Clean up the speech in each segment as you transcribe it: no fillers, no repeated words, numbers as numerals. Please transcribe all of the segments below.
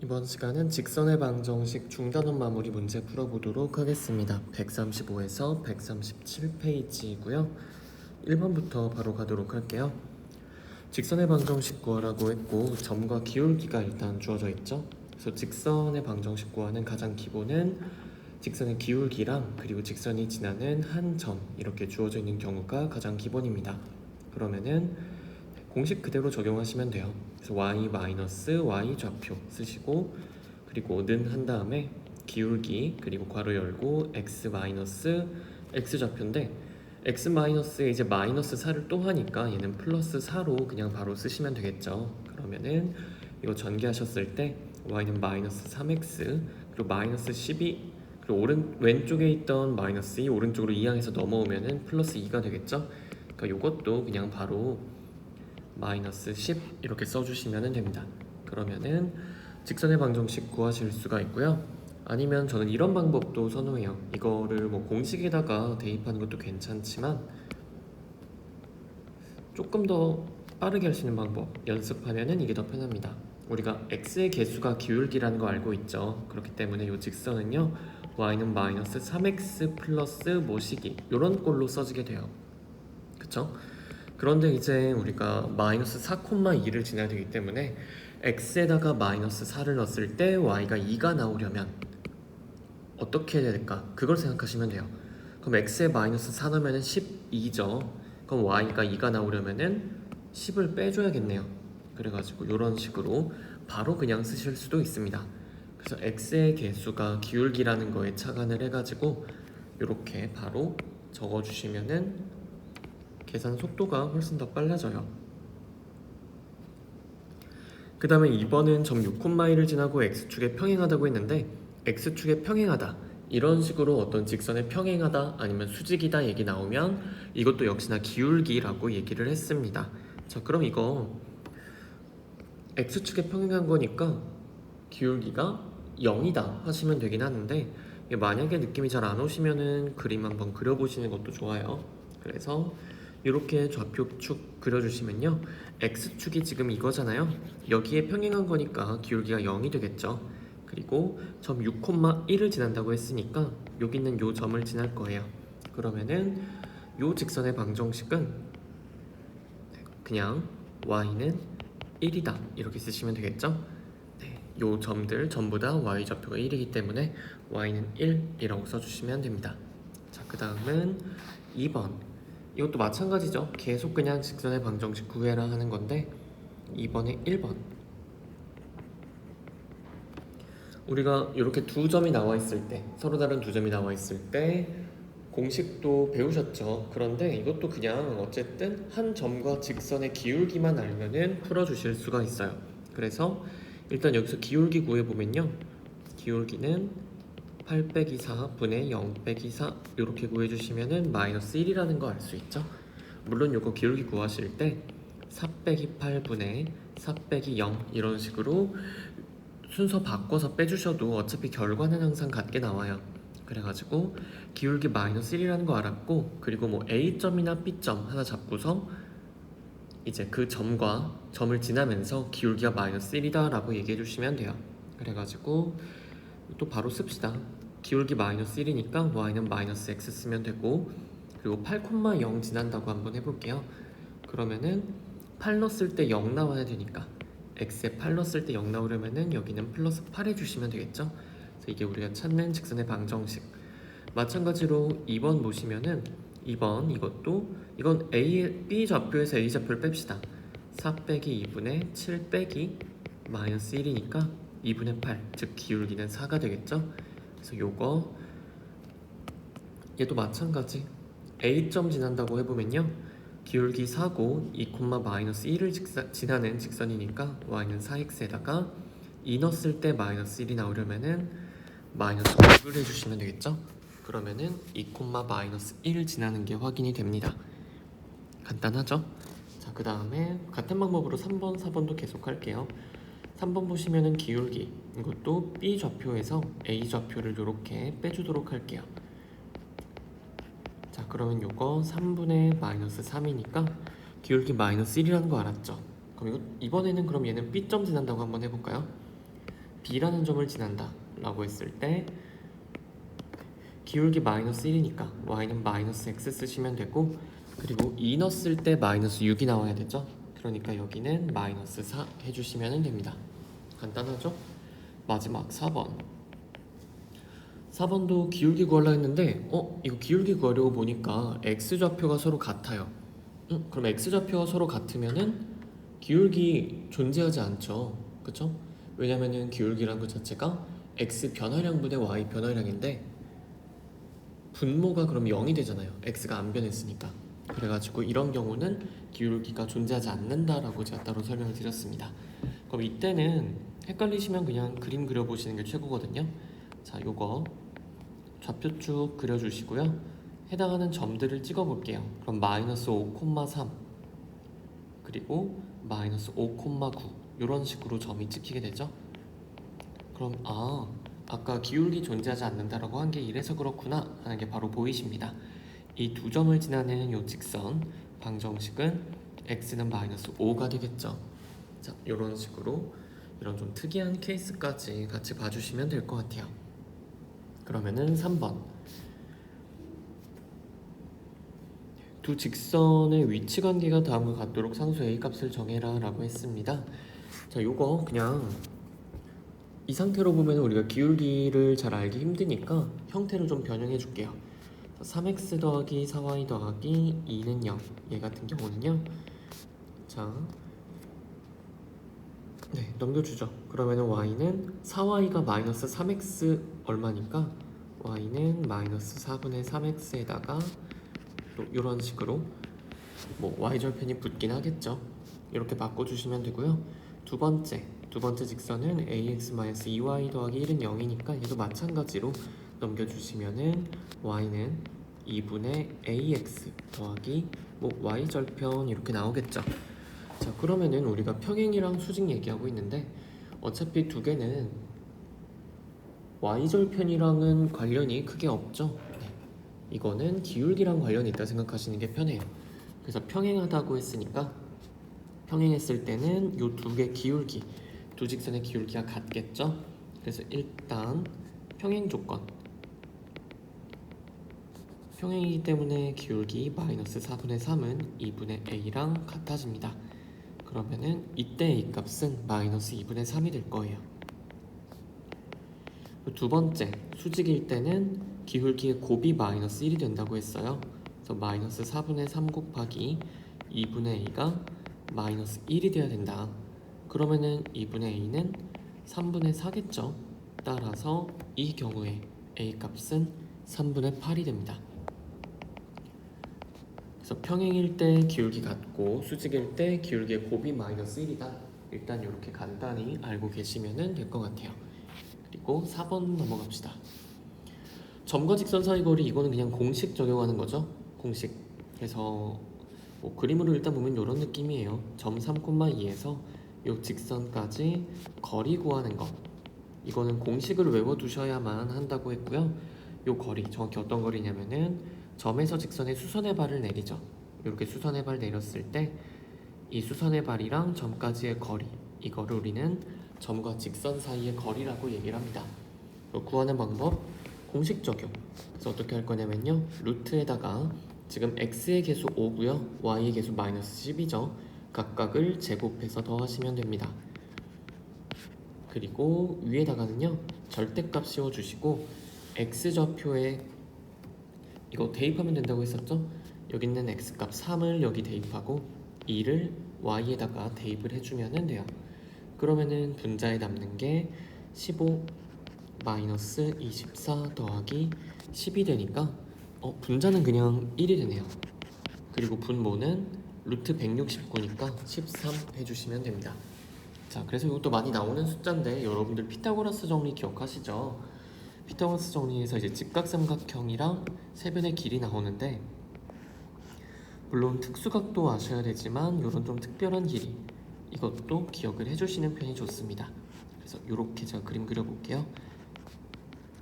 이번 시간은 직선의 방정식 중단원 마무리 문제 풀어보도록 하겠습니다. 135에서 137페이지이고요. 1번부터 바로 가도록 할게요. 직선의 방정식 구하라고 했고 점과 기울기가 일단 주어져 있죠. 그래서 직선의 방정식 구하는 가장 기본은 직선의 기울기랑 그리고 직선이 지나는 한 점 이렇게 주어져 있는 경우가 가장 기본입니다. 그러면은 공식 그대로 적용하시면 돼요. 그래서 y 좌표 쓰시고 그리고 는 한 다음에 기울기 그리고 괄호 열고 x x 좌표인데 x-에 이제 마이너스 4를 또 하니까 얘는 플러스 4로 그냥 바로 쓰시면 되겠죠. 그러면은 이거 전개하셨을 때 y는 마이너스 3x 그리고 마이너스 12 그리고 왼쪽에 있던 마이너스 2 오른쪽으로 이항해서 넘어오면은 플러스 2가 되겠죠. 그러니까 이것도 그냥 바로 마이너스 10 이렇게 써주시면 됩니다. 그러면은 직선의 방정식 구하실 수가 있고요. 아니면 저는 이런 방법도 선호해요. 이거를 뭐 공식에다가 대입하는 것도 괜찮지만 조금 더 빠르게 할 수 있는 방법 연습하면은 이게 더 편합니다. 우리가 x의 개수가 기울기라는 거 알고 있죠. 그렇기 때문에 이 직선은요 y는 마이너스 3x 플러스 모시기 이런 꼴로 써지게 돼요. 그쵸? 그런데 이제 우리가 마이너스 4,2를 지나야 되기 때문에 x에다가 마이너스 4를 넣었을 때 y가 2가 나오려면 어떻게 해야 될까? 그걸 생각하시면 돼요. 그럼 x에 마이너스 4 넣으면 12죠. 그럼 y가 2가 나오려면은 10을 빼줘야겠네요. 그래가지고 이런 식으로 바로 그냥 쓰실 수도 있습니다. 그래서 x의 개수가 기울기라는 거에 착안을 해가지고 이렇게 바로 적어주시면은 계산 속도가 훨씬 더 빨라져요. 그 다음에 2번은 점 6,1을 지나고 x축에 평행하다고 했는데 x축에 평행하다 이런 식으로 어떤 직선에 평행하다 아니면 수직이다 얘기 나오면 이것도 역시나 기울기라고 얘기를 했습니다. 자, 그럼 이거 x축에 평행한 거니까 기울기가 0이다 하시면 되긴 하는데 만약에 느낌이 잘 안 오시면은 그림 한번 그려보시는 것도 좋아요. 그래서 이렇게 좌표축 그려주시면요 x축이 지금 이거잖아요. 여기에 평행한 거니까 기울기가 0이 되겠죠. 그리고 점 6,1을 지난다고 했으니까 여기 있는 요 점을 지날 거예요. 그러면은 요 직선의 방정식은 그냥 y는 1이다 이렇게 쓰시면 되겠죠. 요 점들 전부 다 y 좌표가 1이기 때문에 y는 1이라고 써주시면 됩니다. 자, 그 다음은 2번 이것도 마찬가지죠. 계속 그냥 직선의 방정식 구해라 하는 건데 2번에 1번 우리가 이렇게 두 점이 나와 있을 때 서로 다른 두 점이 나와 있을 때 공식도 배우셨죠. 그런데 이것도 그냥 어쨌든 한 점과 직선의 기울기만 알면은 풀어주실 수가 있어요. 그래서 일단 여기서 기울기 구해보면요 기울기는 8 빼기 4분의 0 빼기 4 이렇게 구해주시면은 마이너스 1이라는 거 알 수 있죠. 물론 요거 기울기 구하실 때 4 빼기 8분의 4 빼기 0 이런 식으로 순서 바꿔서 빼주셔도 어차피 결과는 항상 같게 나와요. 그래가지고 기울기 마이너스 1이라는 거 알았고 그리고 뭐 A점이나 B점 하나 잡고서 이제 그 점과 점을 지나면서 기울기가 마이너스 1이다 라고 얘기해 주시면 돼요. 그래가지고 또 바로 씁시다. 기울기 마이너스 1이니까 y는 마이너스 x 쓰면 되고 그리고 8,0 지난다고 한번 해볼게요. 그러면은 8 넣었을 때 0 나와야 되니까 x에 8 넣었을 때 0 나오려면은 여기는 플러스 8 해주시면 되겠죠. 그래서 이게 우리가 찾는 직선의 방정식. 마찬가지로 2번 보시면은 2번 이건 B 좌표에서 A 좌표를 뺍시다. 4 빼기 2분의 7 빼기 마이너스 1이니까 2분의 8, 즉 기울기는 4가 되겠죠. 그래서 요거 얘도 마찬가지 A점 지난다고 해보면요 기울기 4고 2, 마이너스 1을 지나는 직선이니까 y는 4x에다가 2 넣었을 때 마이너스 1이 나오려면은 마이너스 6을 해주시면 되겠죠. 그러면은 2, 마이너스 1 지나는 게 확인이 됩니다. 간단하죠? 자, 그 다음에 같은 방법으로 3번, 4번도 계속 할게요. 3번 보시면은 기울기 이것도 B 좌표에서 A 좌표를 이렇게 빼주도록 할게요. 자, 그러면 요거 3분의 마이너스 3이니까 기울기 마이너스 1이라는 거 알았죠? 그럼 이번에는 그럼 얘는 B점 지난다고 한번 해볼까요? B라는 점을 지난다 라고 했을 때 기울기 마이너스 1이니까 y는 마이너스 x 쓰시면 되고, 그리고 2 넣었을 때 마이너스 6이 나와야 되죠. 그러니까 여기는 마이너스 4 해주시면 됩니다. 간단하죠? 마지막 4번. 4번도 기울기 구하려고 했는데 이거 기울기 구하려고 보니까 x좌표가 서로 같아요. 그럼 x좌표가 서로 같으면은 기울기 존재하지 않죠. 그쵸? 왜냐면은 기울기란 것 자체가 x 변화량분의 y 변화량인데 분모가 그럼 0이 되잖아요. x가 안 변했으니까. 그래가지고 이런 경우는 기울기가 존재하지 않는다라고 제가 따로 설명을 드렸습니다. 그럼 이때는 헷갈리시면 그냥 그림 그려보시는 게 최고거든요. 자, 요거 좌표 쭉 그려주시고요. 해당하는 점들을 찍어볼게요. 그럼 마이너스 5,3 그리고 마이너스 5,9 이런 식으로 점이 찍히게 되죠. 그럼 아까 기울기 존재하지 않는다라고 한 게 이래서 그렇구나 하는 게 바로 보이십니다. 이 두 점을 지나는 요 직선 방정식은 x는 마이너스 5가 되겠죠. 자, 이런 식으로 이런 좀 특이한 케이스까지 같이 봐주시면 될 것 같아요. 그러면은 3번. 두 직선의 위치 관계가 다음과 같도록 상수 a 값을 정해라 라고 했습니다. 자, 요거 그냥 이 상태로 보면 우리가 기울기를 잘 알기 힘드니까 형태를 좀 변형해 줄게요. 3x 더하기 4y 더하기 2는 0. 얘 같은 경우는요. 자, 네, 넘겨주죠. 그러면은 y는 4y가 마이너스 3x 얼마니까 y는 마이너스 4분의 3x에다가 또 이런 식으로 뭐 y절편이 붙긴 하겠죠. 이렇게 바꿔주시면 되고요. 두 번째 직선은 ax-2y 더하기 1은 0이니까 얘도 마찬가지로 넘겨주시면은 y는 2분의 ax 더하기 뭐 y절편 이렇게 나오겠죠. 자, 그러면은 우리가 평행이랑 수직 얘기하고 있는데 어차피 두 개는 y절편이랑은 관련이 크게 없죠. 네. 이거는 기울기랑 관련이 있다 생각하시는 게 편해요. 그래서 평행하다고 했으니까 평행했을 때는 요 두 개 기울기, 두 직선의 기울기가 같겠죠. 그래서 일단 평행 조건, 평행이기 때문에 기울기 마이너스 4분의 3은 2분의 a랑 같아집니다. 그러면은 이때 a 값은 마이너스 2분의 3이 될 거예요. 두 번째, 수직일 때는 기울기의 곱이 마이너스 1이 된다고 했어요. 그래서 마이너스 4분의 3 곱하기 2분의 a가 마이너스 1이 돼야 된다. 그러면은 2분의 a는 3분의 4겠죠. 따라서 이 경우에 a 값은 3분의 8이 됩니다. 그래서 평행일 때 기울기 같고 수직일 때 기울기의 곱이 마이너스 1이다. 일단 이렇게 간단히 알고 계시면 될 것 같아요. 그리고 4번 넘어갑시다. 점과 직선 사이 거리, 이거는 그냥 공식 적용하는 거죠. 공식. 그래서 뭐 그림으로 일단 보면 이런 느낌이에요. 점 3,2에서 요 직선까지 거리 구하는 거. 이거는 공식을 외워두셔야만 한다고 했고요. 요 거리 정확히 어떤 거리냐면은 점에서 직선의 수선의 발을 내리죠. 이렇게 수선의 발 내렸을 때 이 수선의 발이랑 점까지의 거리, 이거를 우리는 점과 직선 사이의 거리라고 얘기를 합니다. 구하는 방법, 공식 적용. 그래서 어떻게 할 거냐면요, 루트에다가 지금 x의 개수 5고요 y의 개수 마이너스 10이죠. 각각을 제곱해서 더하시면 됩니다. 그리고 위에다가는요 절대값 씌워주시고 x좌표에 이거 대입하면 된다고 했었죠. 여기 있는 x값 3을 여기 대입하고 2를 y에다가 대입을 해주면 돼요. 그러면은 분자에 남는 게 15 마이너스 24 더하기 10이 되니까 분자는 그냥 1이 되네요. 그리고 분모는 루트 169니까 13 해주시면 됩니다. 자, 그래서 이것도 많이 나오는 숫자인데 여러분들 피타고라스 정리 기억하시죠? 피타고라스 정리에서 이제 직각삼각형이랑 세변의 길이 나오는데 물론 특수각도 아셔야 되지만 이런 좀 특별한 길이, 이것도 기억을 해주시는 편이 좋습니다. 그래서 이렇게 제가 그림 그려볼게요.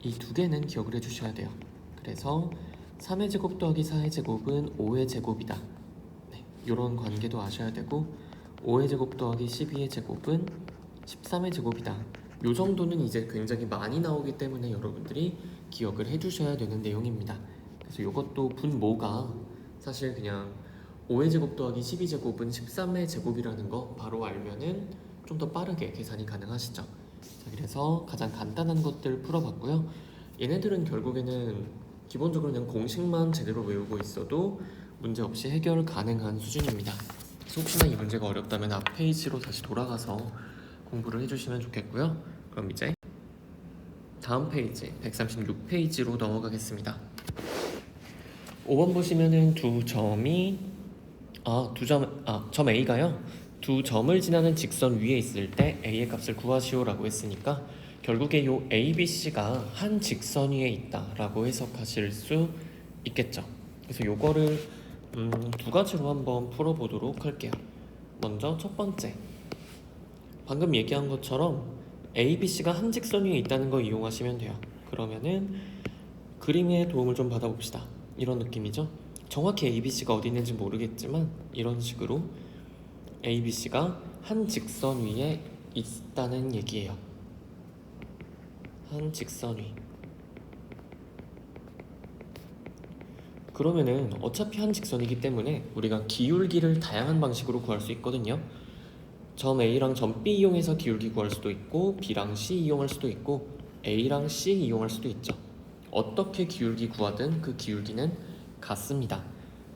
이 두 개는 기억을 해주셔야 돼요. 그래서 3의 제곱 더하기 4의 제곱은 5의 제곱이다. 네, 이런 관계도 아셔야 되고 5의 제곱 더하기 12의 제곱은 13의 제곱이다. 요 정도는 이제 굉장히 많이 나오기 때문에 여러분들이 기억을 해주셔야 되는 내용입니다. 그래서 요것도 분모가 사실 그냥 5의 제곱 더하기 12제곱은 13의 제곱이라는 거 바로 알면은 좀 더 빠르게 계산이 가능하시죠. 자, 그래서 가장 간단한 것들 풀어봤고요. 얘네들은 결국에는 기본적으로 그냥 공식만 제대로 외우고 있어도 문제 없이 해결 가능한 수준입니다. 그래서 혹시나 이 문제가 어렵다면 앞 페이지로 다시 돌아가서 공부를 해주시면 좋겠고요. 그럼 이제 다음 페이지 136페이지로 넘어가겠습니다. 5번 보시면은 점 A가요 두 점을 지나는 직선 위에 있을 때 A의 값을 구하시오 라고 했으니까 결국에 요 A, B, C가 한 직선 위에 있다 라고 해석하실 수 있겠죠. 그래서 요거를 두 가지로 한번 풀어보도록 할게요. 먼저 첫 번째, 방금 얘기한 것처럼 A, B, C가 한 직선 위에 있다는 거 이용하시면 돼요. 그러면은 그림의 도움을 좀 받아봅시다. 이런 느낌이죠. 정확히 A, B, C가 어디 있는지 모르겠지만 이런 식으로 A, B, C가 한 직선 위에 있다는 얘기예요. 한 직선 위. 그러면은 어차피 한 직선이기 때문에 우리가 기울기를 다양한 방식으로 구할 수 있거든요. 점 A랑 점 B 이용해서 기울기 구할 수도 있고 B랑 C 이용할 수도 있고 A랑 C 이용할 수도 있죠. 어떻게 기울기 구하든 그 기울기는 같습니다.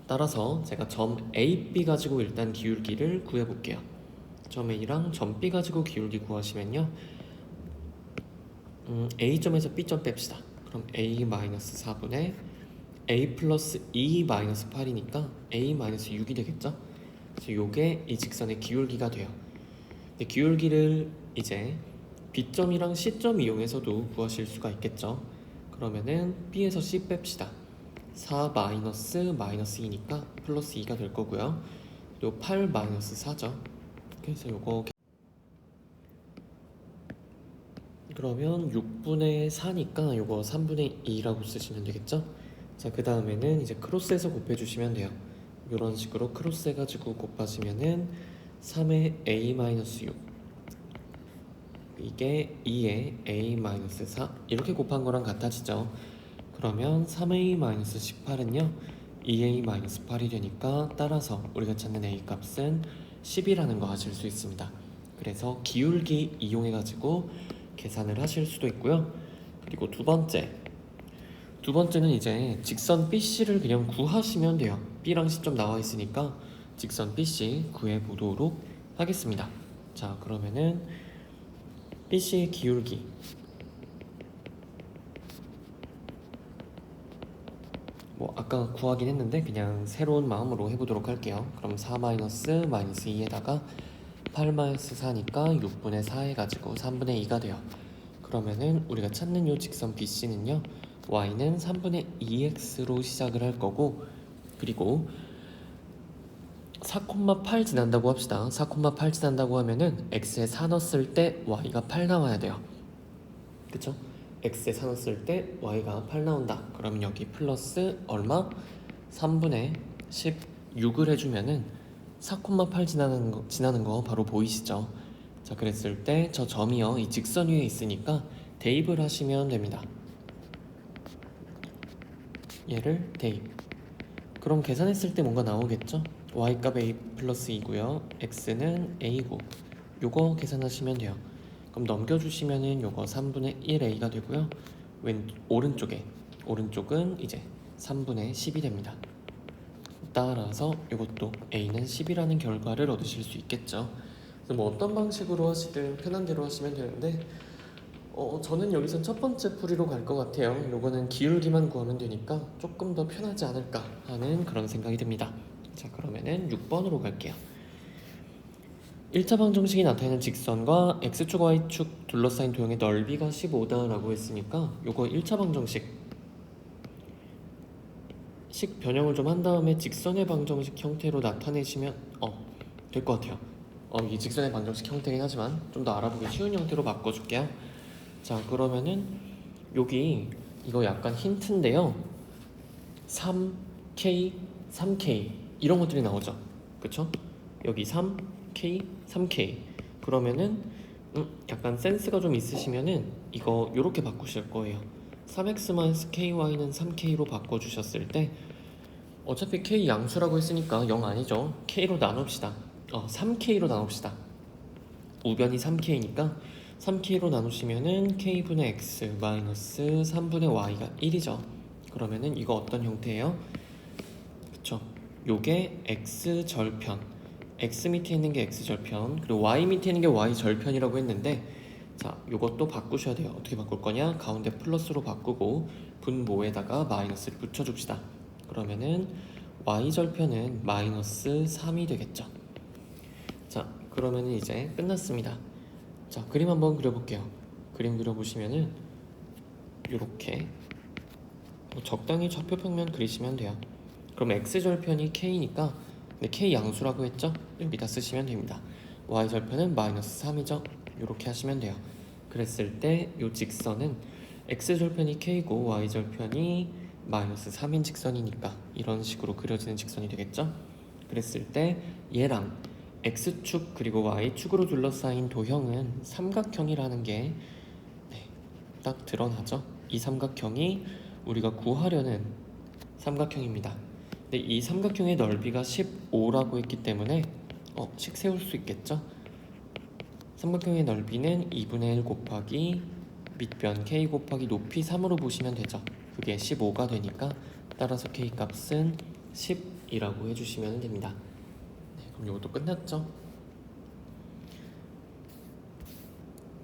따라서 제가 점 A, B 가지고 일단 기울기를 구해볼게요. 점 A랑 점 B 가지고 기울기 구하시면요 A점에서 B점 뺍시다. 그럼 A-4분의 A 플러스 2-8이니까 A-6이 되겠죠? 그래서 요게 이 직선의 기울기가 돼요. 근데 기울기를 이제 B점이랑 C점 이용해서도 구하실 수가 있겠죠. 그러면은 B에서 C 뺍시다. 4 마이너스 2니까 플러스 2가 될 거고요. 요 8 마이너스 4죠. 그래서 요거 그러면 6분의 4니까 요거 3분의 2라고 쓰시면 되겠죠? 자, 그 다음에는 이제 크로스해서 곱해주시면 돼요. 이런 식으로 크로스 해가지고 곱하시면은 3의 A-6 이게 2의 A-4 이렇게 곱한 거랑 같아지죠. 그러면 3A-18은요 2A-8이 되니까 따라서 우리가 찾는 A 값은 10이라는 거 하실 수 있습니다. 그래서 기울기 이용해가지고 계산을 하실 수도 있고요. 그리고 두 번째는 이제 직선 BC를 그냥 구하시면 돼요. B랑 C점 나와 있으니까 직선 BC 구해보도록 하겠습니다. 자, 그러면은 BC의 기울기 뭐 아까 구하긴 했는데 그냥 새로운 마음으로 해보도록 할게요. 그럼 4-2에다가 8-4니까 6분의 4 해가지고 3분의 2가 돼요. 그러면은 우리가 찾는 요 직선 BC는요 y는 3분의 2x로 시작을 할 거고 그리고 4,8 지난다고 합시다. 4,8 지난다고 하면은 x에 4 넣었을 때 y가 8 나와야 돼요. 그쵸? x에 4 넣었을 때 y가 8 나온다. 그러면 여기 플러스 얼마? 3분의 16을 해주면은 4,8 지나는 거 바로 보이시죠? 자, 그랬을 때 저 점이요 이 직선 위에 있으니까 대입을 하시면 됩니다. 얘를 대입. 그럼 계산했을 때 뭔가 나오겠죠? y값 a 플러스 2고요 x는 a고 요거 계산하시면 돼요. 그럼 넘겨주시면은 요거 3분의 1a가 되고요 오른쪽은 이제 3분의 10이 됩니다. 따라서 이것도 a는 10이라는 결과를 얻으실 수 있겠죠. 그래서 뭐 어떤 방식으로 하시든 편한 대로 하시면 되는데 저는 여기서 첫 번째 풀이로 갈 것 같아요. 요거는 기울기만 구하면 되니까 조금 더 편하지 않을까 하는 그런 생각이 듭니다. 자, 그러면은 6번으로 갈게요. 1차 방정식이 나타내는 직선과 x축, y축 둘러싸인 도형의 넓이가 15다 라고 했으니까 요거 1차 방정식 식 변형을 좀 한 다음에 직선의 방정식 형태로 나타내시면 될 것 같아요. 이 직선의 방정식 형태긴 하지만 좀 더 알아보기 쉬운 형태로 바꿔줄게요. 자, 그러면은 여기 이거 약간 힌트인데요 3K, 3K 이런 것들이 나오죠. 그쵸? 여기 3K, 3K 그러면은 약간 센스가 좀 있으시면은 이거 이렇게 바꾸실 거예요. 3x-ky는 3k로 바꿔주셨을 때 어차피 k 양수라고 했으니까 0 아니죠. k로 나눕시다. 3k로 나눕시다. 우변이 3k니까 3k로 나누시면은 k분의 x 마이너스 3분의 y가 1이죠. 그러면은 이거 어떤 형태예요? 그쵸? 요게 x 절편, x 밑에 있는 게 x 절편, 그리고 y 밑에 있는 게 y 절편이라고 했는데, 자, 요것도 바꾸셔야 돼요. 어떻게 바꿀 거냐? 가운데 플러스로 바꾸고 분모에다가 마이너스를 붙여줍시다. 그러면은 y 절편은 마이너스 3이 되겠죠. 자, 그러면은 이제 끝났습니다. 자, 그림 한번 그려볼게요. 그림 그려보시면은 요렇게 적당히 좌표 평면 그리시면 돼요. 그럼 x절편이 k니까, 근데 k 양수라고 했죠? 여기다 쓰시면 됩니다. y절편은 마이너스 3이죠? 이렇게 하시면 돼요. 그랬을 때 이 직선은 x절편이 k고 y절편이 마이너스 3인 직선이니까 이런 식으로 그려지는 직선이 되겠죠? 그랬을 때 얘랑 x축 그리고 y축으로 둘러싸인 도형은 삼각형이라는 게 딱 드러나죠? 이 삼각형이 우리가 구하려는 삼각형입니다. 근데 이 삼각형의 넓이가 15라고 했기 때문에 식 세울 수 있겠죠? 삼각형의 넓이는 2분의 1 곱하기 밑변 k 곱하기 높이 3으로 보시면 되죠. 그게 15가 되니까 따라서 k 값은 10이라고 해주시면 됩니다. 네, 그럼 이것도 끝났죠?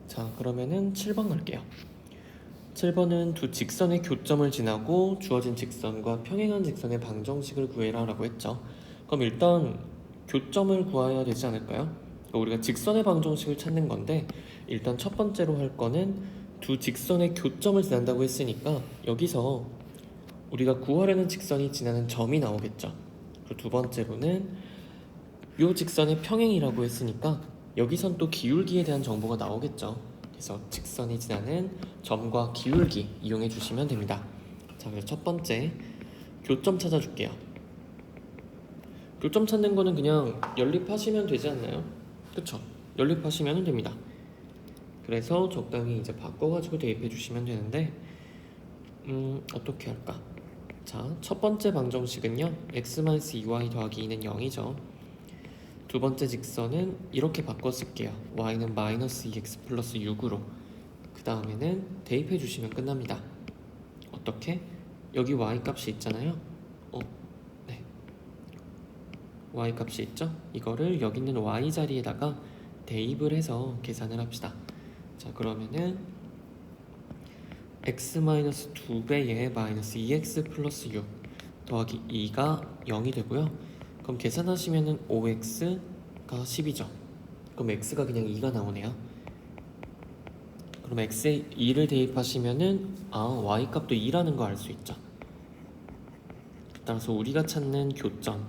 자, 그러면은 7번 갈게요. 7번은 두 직선의 교점을 지나고 주어진 직선과 평행한 직선의 방정식을 구해라 라고 했죠. 그럼 일단 교점을 구해야 되지 않을까요? 그러니까 우리가 직선의 방정식을 찾는 건데, 일단 첫 번째로 할 거는 두 직선의 교점을 지난다고 했으니까 여기서 우리가 구하려는 직선이 지나는 점이 나오겠죠. 그리고 두 번째로는 이 직선의 평행이라고 했으니까 여기선 또 기울기에 대한 정보가 나오겠죠. 그래서 직선이 지나는 점과 기울기 이용해 주시면 됩니다. 자, 그래서 첫 번째 교점 찾아줄게요. 교점 찾는 거는 그냥 연립하시면 되지 않나요? 그쵸? 연립하시면 됩니다. 그래서 적당히 이제 바꿔가지고 대입해 주시면 되는데, 어떻게 할까? 자, 첫 번째 방정식은요, x-2y 더하기 2는 0이죠. 두 번째 직선은 이렇게 바꿔 쓸게요. y는 마이너스 2x 플러스 6으로. 그 다음에는 대입해 주시면 끝납니다. 어떻게? 여기 y 값이 있잖아요. 네. y 값이 있죠? 이거를 여기 있는 y 자리에다가 대입을 해서 계산을 합시다. 자, 그러면은 x-2배의 마이너스 2x 플러스 6 더하기 2가 0이 되고요. 그럼 계산하시면은 5x가 10이죠. 그럼 x가 그냥 2가 나오네요. 그럼 x에 2를 대입하시면은 y 값도 2라는 거 알 수 있죠. 따라서 우리가 찾는 교점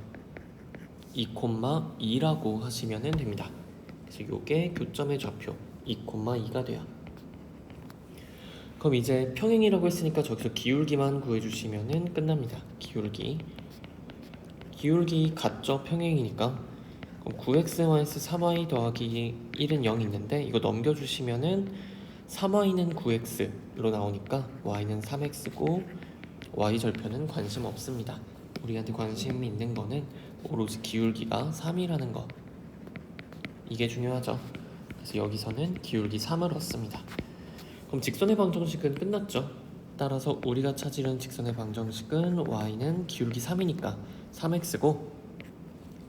2,2라고 하시면 됩니다. 그래서 이게 교점의 좌표 2,2가 돼요. 그럼 이제 평행이라고 했으니까 저기서 기울기만 구해주시면 끝납니다. 기울기 같죠? 평행이니까. 그럼 9x-3y 더하기 1은 0이 있는데 이거 넘겨주시면은 3y는 9x로 나오니까 y는 3x고 y절편은 관심 없습니다. 우리한테 관심 있는 거는 오로지 기울기가 3이라는 거, 이게 중요하죠. 그래서 여기서는 기울기 3을 얻습니다. 그럼 직선의 방정식은 끝났죠. 따라서 우리가 찾으려는 직선의 방정식은 y는 기울기 3이니까 3x고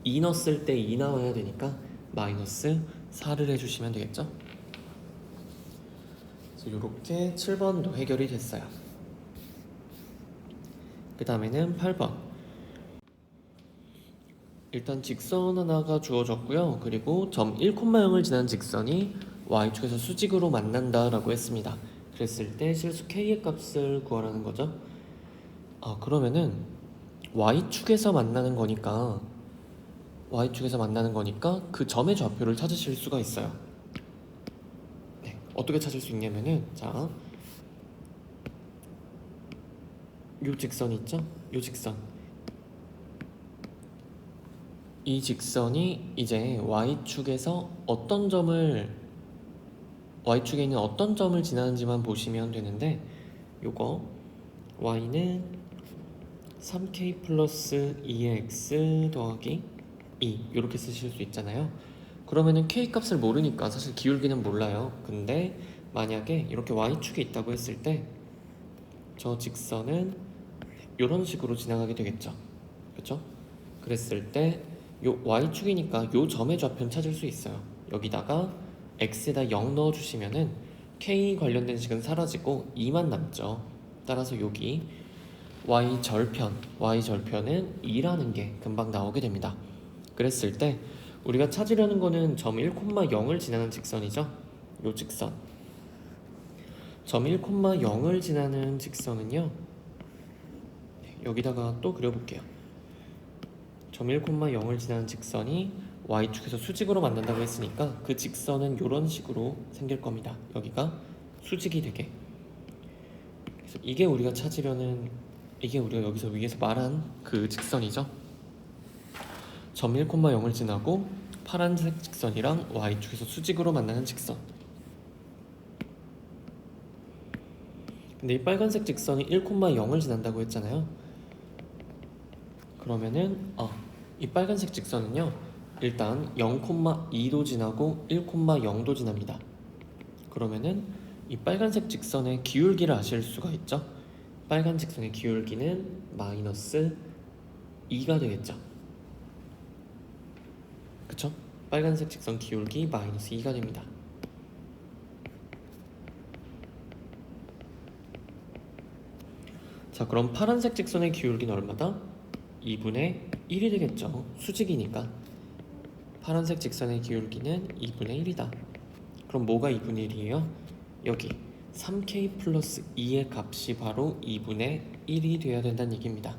2 넣었을 때 2 나와야 되니까 마이너스 4를 해주시면 되겠죠. 그래서 이렇게 7번도 해결이 됐어요. 그 다음에는 8번. 일단 직선 하나가 주어졌고요. 그리고 점 1,0을 지난 직선이 y축에서 수직으로 만난다 라고 했습니다. 그랬을 때 실수 k의 값을 구하라는 거죠. 그러면은 y축에서 만나는 거니까 그 점의 좌표를 찾으실 수가 있어요. 네, 어떻게 찾을 수 있냐면은, 자, 요 직선 있죠? 요 직선, 이 직선이 이제 y축에서 어떤 점을 y축에 있는 어떤 점을 지나는지만 보시면 되는데, 요거 y는 3k 플러스 2의 x 더하기 2 이렇게 쓰실 수 있잖아요. 그러면은 k 값을 모르니까 사실 기울기는 몰라요. 근데 만약에 이렇게 y축에 있다고 했을 때 저 직선은 이런 식으로 지나가게 되겠죠. 그렇죠? 그랬을 때 요 y축이니까 요 점의 좌표는 찾을 수 있어요. 여기다가 x에다 0 넣어주시면은 k 관련된 식은 사라지고 2만 남죠. 따라서 여기 y절편은 2라는 게 금방 나오게 됩니다. 그랬을 때 우리가 찾으려는 거는 점 1,0을 지나는 직선이죠. 요 직선 점 1,0을 지나는 직선은요, 여기다가 또 그려볼게요. 점 1,0을 지나는 직선이 y축에서 수직으로 만난다고 했으니까 그 직선은 이런 식으로 생길 겁니다. 여기가 수직이 되게. 그래서 이게 우리가 여기서 위에서 말한 그 직선이죠. 점 1,0을 지나고 파란색 직선이랑 y축에서 수직으로 만나는 직선. 근데 이 빨간색 직선이 1,0을 지난다고 했잖아요. 그러면은 이 빨간색 직선은요, 일단 0,2도 지나고 1,0도 지납니다. 그러면은 이 빨간색 직선의 기울기를 아실 수가 있죠. 빨간 직선의 기울기는 마이너스 2가 되겠죠. 그쵸? 빨간색 직선 기울기 마이너스 2가 됩니다. 자, 그럼 파란색 직선의 기울기는 얼마다? 2분의 1이 되겠죠. 수직이니까 파란색 직선의 기울기는 2분의 1이다. 그럼 뭐가 2분의 1이에요? 여기 3k 플러스 2의 값이 바로 2분의 1이 되어야 된다는 얘기입니다.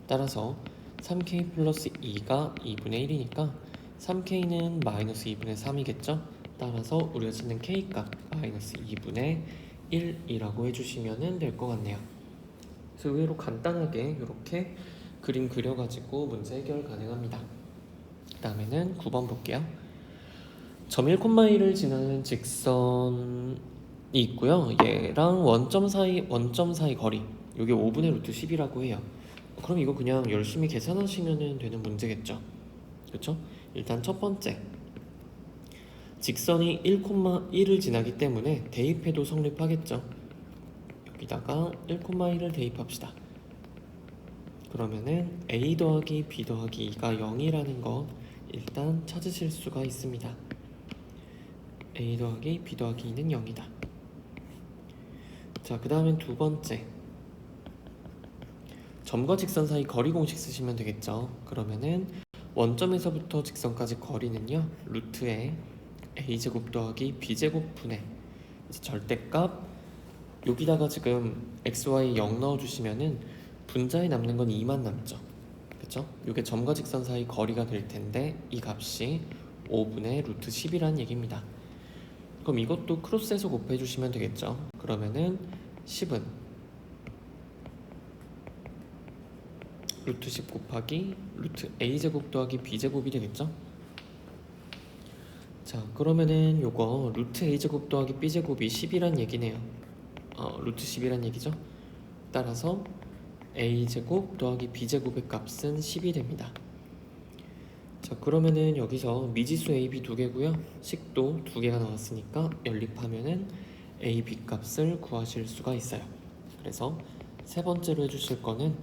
따라서 3k 플러스 2가 2분의 1이니까 3k는 마이너스 2분의 3이겠죠? 따라서 우리가 찾는 k값 마이너스 2분의 1이라고 해주시면 될 것 같네요. 그래서 의외로 간단하게 이렇게 그림 그려가지고 문제 해결 가능합니다. 그 다음에는 9번 볼게요. 점 1,1을 지나는 직선이 있고요. 얘랑 원점 사이 거리, 이게 5분의 루트 10이라고 해요. 그럼 이거 그냥 열심히 계산하시면 되는 문제겠죠. 그렇죠? 일단 첫 번째, 직선이 1,1을 지나기 때문에 대입해도 성립하겠죠. 여기다가 1,1을 대입합시다. 그러면은 a 더하기 b 더하기 2가 0이라는 거 일단 찾으실 수가 있습니다. a 더하기 b 더하기 2는 0이다. 자, 그 다음엔 두 번째, 점과 직선 사이 거리 공식 쓰시면 되겠죠. 그러면은 원점에서부터 직선까지 거리는요, 루트에 a제곱 더하기 b제곱 분의 절대값, 여기다가 지금 xy 0 넣어주시면은 분자에 남는 건 2만 남죠. 그쵸? 이게 점과 직선 사이 거리가 될 텐데 이 값이 5분의 루트 10이라는 얘기입니다. 그럼 이것도 크로스해서 곱해주시면 되겠죠. 그러면은 10은 루트 10 곱하기 루트 a제곱 더하기 b제곱이 되겠죠. 자, 그러면은 요거 루트 a제곱 더하기 b제곱이 10이란 얘기네요. 루트 10이란 얘기죠. 따라서 a제곱 더하기 b제곱의 값은 10이 됩니다. 자, 그러면은 여기서 미지수 a, b 두 개고요, 식도 두 개가 나왔으니까 연립하면은 a, b 값을 구하실 수가 있어요. 그래서 세 번째로 해주실 거는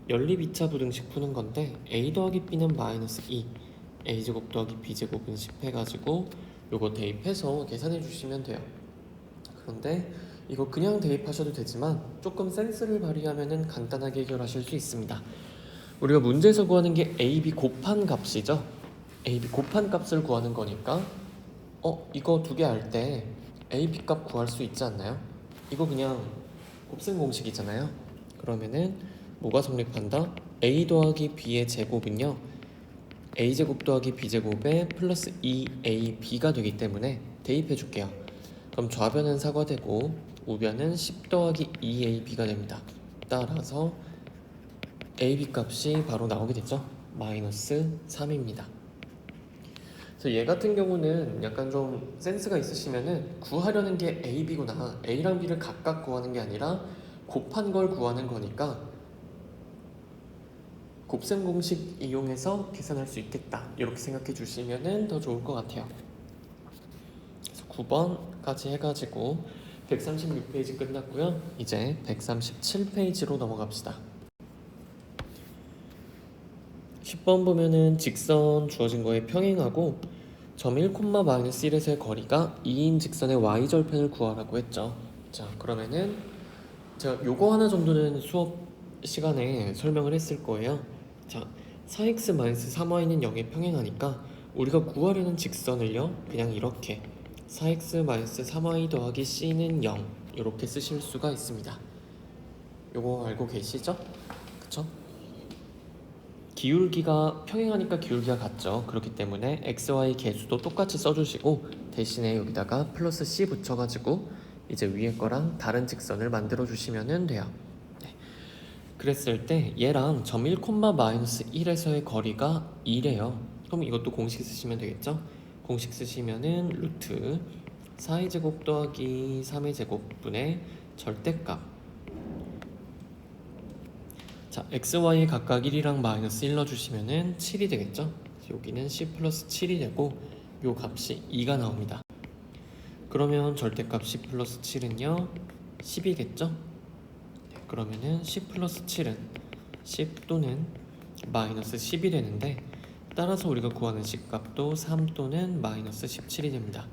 연립 2차 부등식 푸는 건데 a 더하기 b는 마이너스 2, a제곱 더하기 b제곱은 10 해가지고 요거 대입해서 계산해 주시면 돼요. 그런데 이거 그냥 대입하셔도 되지만 조금 센스를 발휘하면은 간단하게 해결하실 수 있습니다. 우리가 문제에서 구하는 게 a, b 곱한 값이죠. a, b 곱한 값을 구하는 거니까 이거 두 개 할 때 a, b 값 구할 수 있지 않나요? 이거 그냥 곱셈 공식이잖아요. 그러면은 뭐가 성립한다? a 더하기 b의 제곱은요, a제곱 더하기 b제곱에 플러스 2ab가 되기 때문에 대입해 줄게요. 그럼 좌변은 사과되고 우변은 10 더하기 2ab가 됩니다. 따라서 ab 값이 바로 나오게 되죠. 마이너스 3입니다. 그래서 얘 같은 경우는 약간 좀 센스가 있으시면은 구하려는 게 A, B구나. A랑 B를 각각 구하는 게 아니라 곱한 걸 구하는 거니까 곱셈 공식 이용해서 계산할 수 있겠다. 이렇게 생각해 주시면은 더 좋을 것 같아요. 그래서 9번까지 해가지고 136페이지 끝났고요. 이제 137페이지로 넘어갑시다. 10번 보면은 직선 주어진 거에 평행하고 점 1, 마이너스 1에서의 거리가 2인 직선의 y절편을 구하라고 했죠. 자, 그러면은 제가 요거 하나 정도는 수업 시간에 설명을 했을 거예요. 자, 4x-3y는 0에 평행하니까 우리가 구하려는 직선을요, 그냥 이렇게 4x-3y 더하기 c는 0 이렇게 쓰실 수가 있습니다. 요거 알고 계시죠? 그쵸? 기울기가 평행하니까 기울기가 같죠. 그렇기 때문에 xy 개수도 똑같이 써주시고 대신에 여기다가 플러스 c 붙여가지고 이제 위에 거랑 다른 직선을 만들어 주시면 돼요. 네. 그랬을 때 얘랑 점 1, 마이너스 1에서의 거리가 2래요. 그럼 이것도 공식 쓰시면 되겠죠? 공식 쓰시면은 루트 4의 제곱 더하기 3의 제곱분의 절대값. 자, x, y에 각각 1이랑 마이너스 1 넣어주시면은 7이 되겠죠? 여기는 c 플러스 7이 되고 요 값이 2가 나옵니다. 그러면 절대값 c 플러스 7은요 10이겠죠? 네, 그러면은 c 플러스 7은 10 또는 마이너스 10이 되는데 따라서 우리가 구하는 c 값도 3 또는 마이너스 17이 됩니다.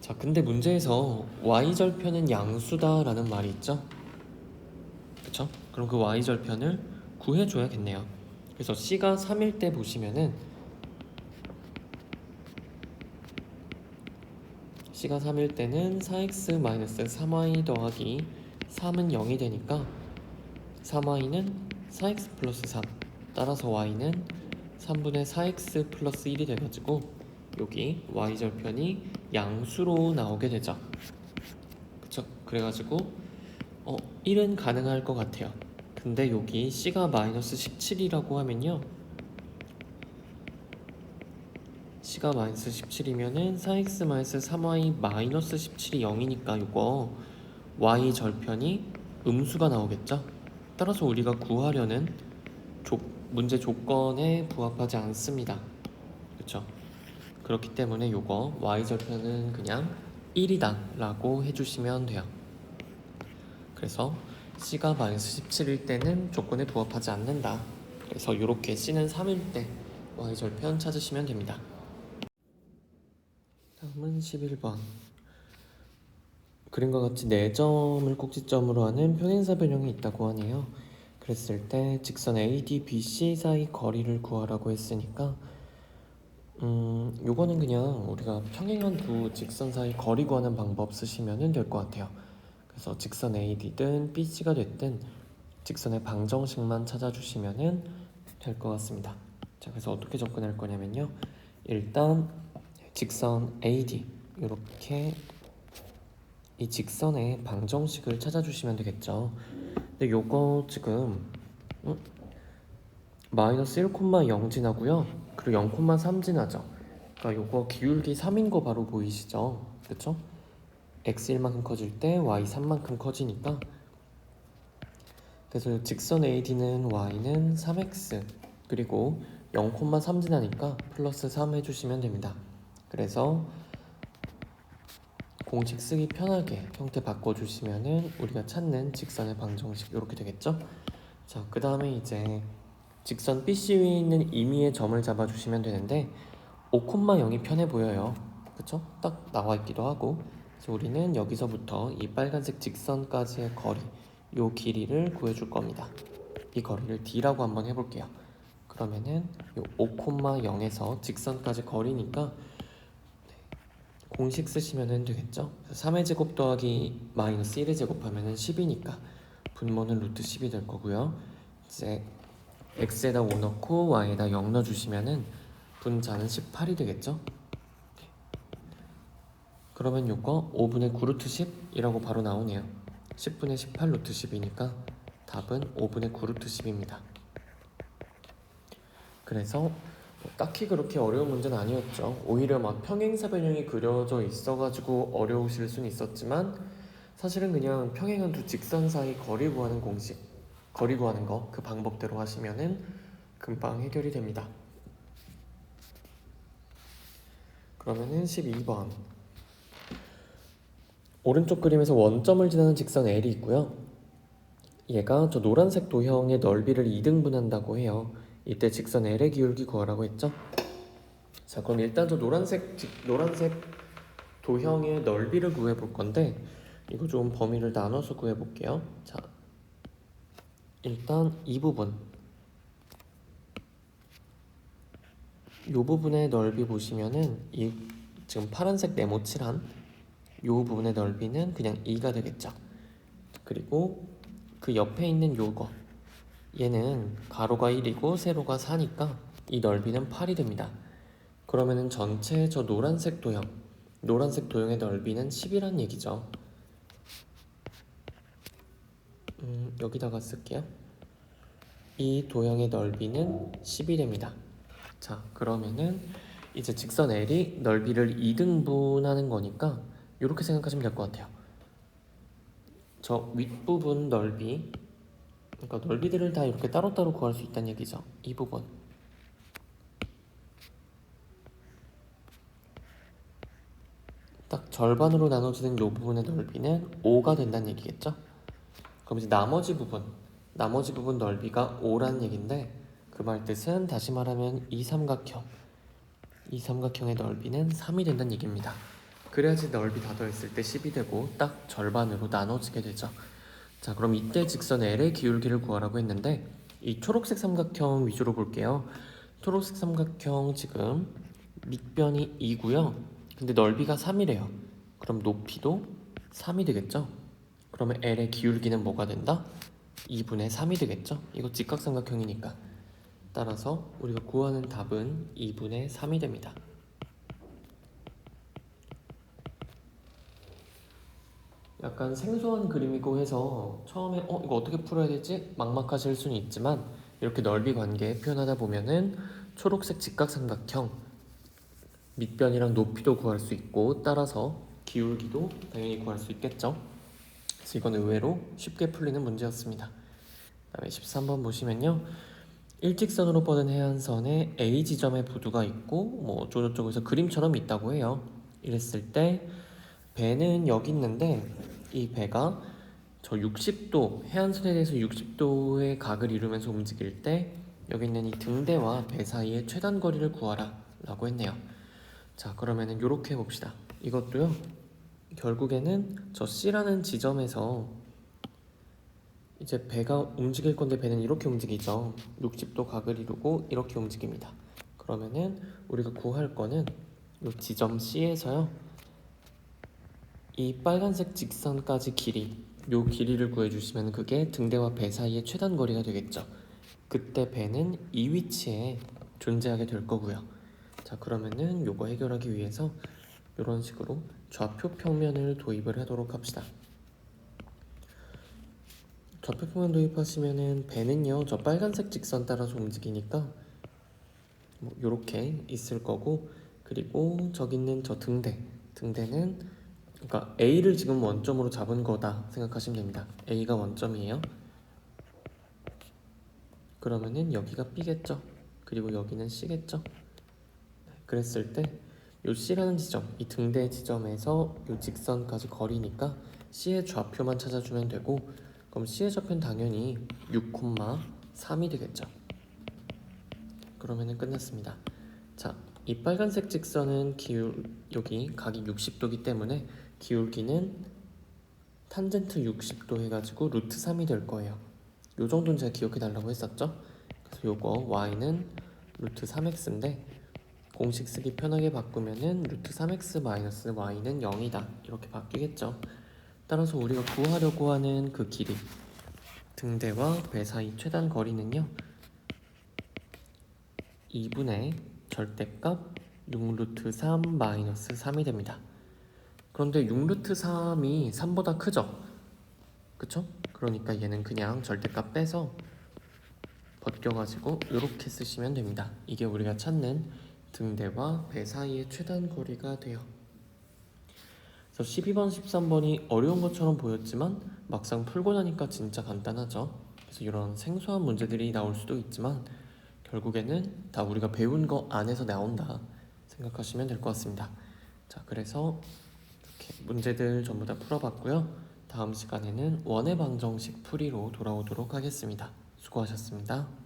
자, 근데 문제에서 y절편은 양수다 라는 말이 있죠? 그쵸? 그럼 그 y절편을 구해줘야겠네요. 그래서 c가 3일 때 보시면은 c가 3일 때는 4x-3y 더하기 3은 0이 되니까 3y는 4x 플러스 3 따라서 y는 3분의 4x 플러스 1이 돼가지고 여기 y절편이 양수로 나오게 되죠. 그쵸? 그래가지고 1은 가능할 것 같아요. 근데 여기 c가 마이너스 17이라고 하면요 c가 마이너스 17이면은 4x-3y 마이너스 17이 0이니까 이거 y 절편이 음수가 나오겠죠? 따라서 우리가 구하려는 문제 조건에 부합하지 않습니다. 그렇죠? 그렇기 때문에 이거 y 절편은 그냥 1이다 라고 해주시면 돼요. 그래서 c가 마이너스 17일 때는 조건에 부합하지 않는다. 그래서 이렇게 c는 3일 때 y절편 찾으시면 됩니다. 다음은 11번. 그림과 같이 4점을 꼭지점으로 하는 평행사 변형이 있다고 하네요. 그랬을 때 직선 AD, BC 사이 거리를 구하라고 했으니까 요거는 그냥 우리가 평행한 두 직선 사이 거리 구하는 방법 쓰시면 될 것 같아요. 그래서 직선 AD든 BC가 됐든 직선의 방정식만 찾아주시면 될 것 같습니다. 자, 그래서 어떻게 접근할 거냐면요. 일단 직선 AD 이렇게 이 직선의 방정식을 찾아주시면 되겠죠. 근데 요거 지금 마이너스 1,0 지나고요. 그리고 0,3 지나죠. 그러니까 요거 기울기 3인 거 바로 보이시죠? 그쵸? x 1만큼 커질 때 y 3만큼 커지니까 그래서 직선 AD는 y는 3x 그리고 0,3 지나니까 플러스 3 해주시면 됩니다. 그래서 공식 쓰기 편하게 형태 바꿔주시면은 우리가 찾는 직선의 방정식 이렇게 되겠죠? 자, 그 다음에 이제 직선 BC 위에 있는 임의의 점을 잡아주시면 되는데 5,0이 편해 보여요. 그쵸? 딱 나와 있기도 하고 그래서 우리는 여기서부터 이 빨간색 직선까지의 거리 요 길이를 구해줄 겁니다. 이 거리를 D라고 한번 해볼게요. 그러면은 요 5,0에서 직선까지 거리니까 공식 쓰시면 되겠죠? 3의 제곱 더하기 마이너스 1의 제곱하면 10이니까 분모는 루트 10이 될 거고요. 이제 x에다 5 넣고 y에다 0 넣어주시면 분자는 18이 되겠죠? 그러면 요거 5분의 9 루트 10이라고 바로 나오네요. 10분의 18 루트 10이니까 답은 5분의 9 루트 10입니다. 그래서 딱히 그렇게 어려운 문제는 아니었죠. 오히려 막 평행사 변형이 그려져 있어가지고 어려우실 수는 있었지만 사실은 그냥 평행한 두 직선 사이 거리 구하는 공식, 거리 구하는 거 그 방법대로 하시면은 금방 해결이 됩니다. 그러면은 12번 오른쪽 그림에서 원점을 지나는 직선 L이 있고요. 얘가 저 노란색 도형의 넓이를 2등분한다고 해요. 이때 직선 L의 기울기 구하라고 했죠? 자, 그럼 일단 저 노란색 도형의 넓이를 구해 볼 건데 이거 좀 범위를 나눠서 구해 볼게요. 자, 일단 이 부분, 이 부분의 넓이 보시면은 이 지금 파란색 네모칠한 이 부분의 넓이는 그냥 2가 되겠죠. 그리고 그 옆에 있는 요거, 얘는 가로가 1이고 세로가 4니까 이 넓이는 8이 됩니다. 그러면은 전체 저 노란색 도형의 넓이는 10이란 얘기죠. 여기다가 쓸게요. 이 도형의 넓이는 10이 됩니다. 자, 그러면은 이제 직선 L이 넓이를 2등분하는 거니까 이렇게 생각하시면 될 것 같아요. 저 윗부분 넓이, 그러니까 넓이들을 다 이렇게 따로따로 구할 수 있다는 얘기죠. 이 부분. 딱 절반으로 나눠지는 이 부분의 넓이는 5가 된다는 얘기겠죠? 그럼 이제 나머지 부분 넓이가 5라는 얘긴데 그 말 뜻은 다시 말하면 이 삼각형의 넓이는 3이 된다는 얘기입니다. 그래야지 넓이 다 더했을 때 10이 되고 딱 절반으로 나눠지게 되죠. 자, 그럼 이때 직선 L의 기울기를 구하라고 했는데 이 초록색 삼각형 위주로 볼게요. 초록색 삼각형 지금 밑변이 2고요. 근데 넓이가 3이래요. 그럼 높이도 3이 되겠죠? 그러면 L의 기울기는 뭐가 된다? 2분의 3이 되겠죠? 이거 직각삼각형이니까. 따라서 우리가 구하는 답은 2분의 3이 됩니다. 약간 생소한 그림이고 해서 처음에 이거 어떻게 풀어야 되지? 막막하실 수는 있지만 이렇게 넓이 관계 표현하다 보면은 초록색 직각삼각형 밑변이랑 높이도 구할 수 있고 따라서 기울기도 당연히 구할 수 있겠죠. 그래서 이건 의외로 쉽게 풀리는 문제였습니다. 그다음에 13번 보시면요. 일직선으로 뻗은 해안선에 A 지점에 부두가 있고 뭐 어쩌고저쩌고 그림처럼 있다고 해요. 이랬을 때 배는 여기 있는데 이 배가 저 60도 해안선에 대해서 60도의 각을 이루면서 움직일 때 여기 있는 이 등대와 배 사이의 최단 거리를 구하라 라고 했네요. 자, 그러면은 요렇게 해봅시다. 이것도요 결국에는 저 C라는 지점에서 이제 배가 움직일 건데 배는 이렇게 움직이죠. 60도 각을 이루고 이렇게 움직입니다. 그러면은 우리가 구할 거는 이 지점 C에서요 이 빨간색 직선까지 요 길이를 구해주시면 그게 등대와 배 사이의 최단 거리가 되겠죠. 그때 배는 이 위치에 존재하게 될 거고요. 자, 그러면은 요거 해결하기 위해서 이런 식으로 좌표 평면을 도입을 하도록 합시다. 좌표 평면 도입하시면은 배는요 저 빨간색 직선 따라서 움직이니까 뭐 요렇게 있을 거고, 그리고 저기 있는 저 등대는 그러니까 A를 지금 원점으로 잡은 거다 생각하시면 됩니다. A가 원점이에요. 그러면은 여기가 B겠죠. 그리고 여기는 C겠죠. 그랬을 때 요 C라는 지점, 이 등대 지점에서 요 직선까지 거리니까 C의 좌표만 찾아주면 되고, 그럼 C의 좌표는 당연히 6,3이 되겠죠. 그러면은 끝났습니다. 자, 이 빨간색 직선은 여기 각이 60도기 때문에 기울기는 탄젠트 60도 해가지고 루트 3이 될 거예요. 요 정도는 제가 기억해 달라고 했었죠. 그래서 요거 y는 루트 3x인데 공식 쓰기 편하게 바꾸면은 루트 3x 마이너스 y는 0이다 이렇게 바뀌겠죠. 따라서 우리가 구하려고 하는 그 길이, 등대와 배 사이 최단 거리는요 2분의 절대값 6루트 3 마이너스 3이 됩니다. 그런데 6루트 3이 3보다 크죠? 그쵸? 그러니까 얘는 그냥 절대값 빼서 벗겨가지고 이렇게 쓰시면 됩니다. 이게 우리가 찾는 등대와 배 사이의 최단 거리가 돼요. 그래서 12번, 13번이 어려운 것처럼 보였지만 막상 풀고 나니까 진짜 간단하죠. 그래서 이런 생소한 문제들이 나올 수도 있지만 결국에는 다 우리가 배운 거 안에서 나온다 생각하시면 될 것 같습니다. 자, 그래서 이렇게 문제들 전부 다 풀어봤고요. 다음 시간에는 원의 방정식 풀이로 돌아오도록 하겠습니다. 수고하셨습니다.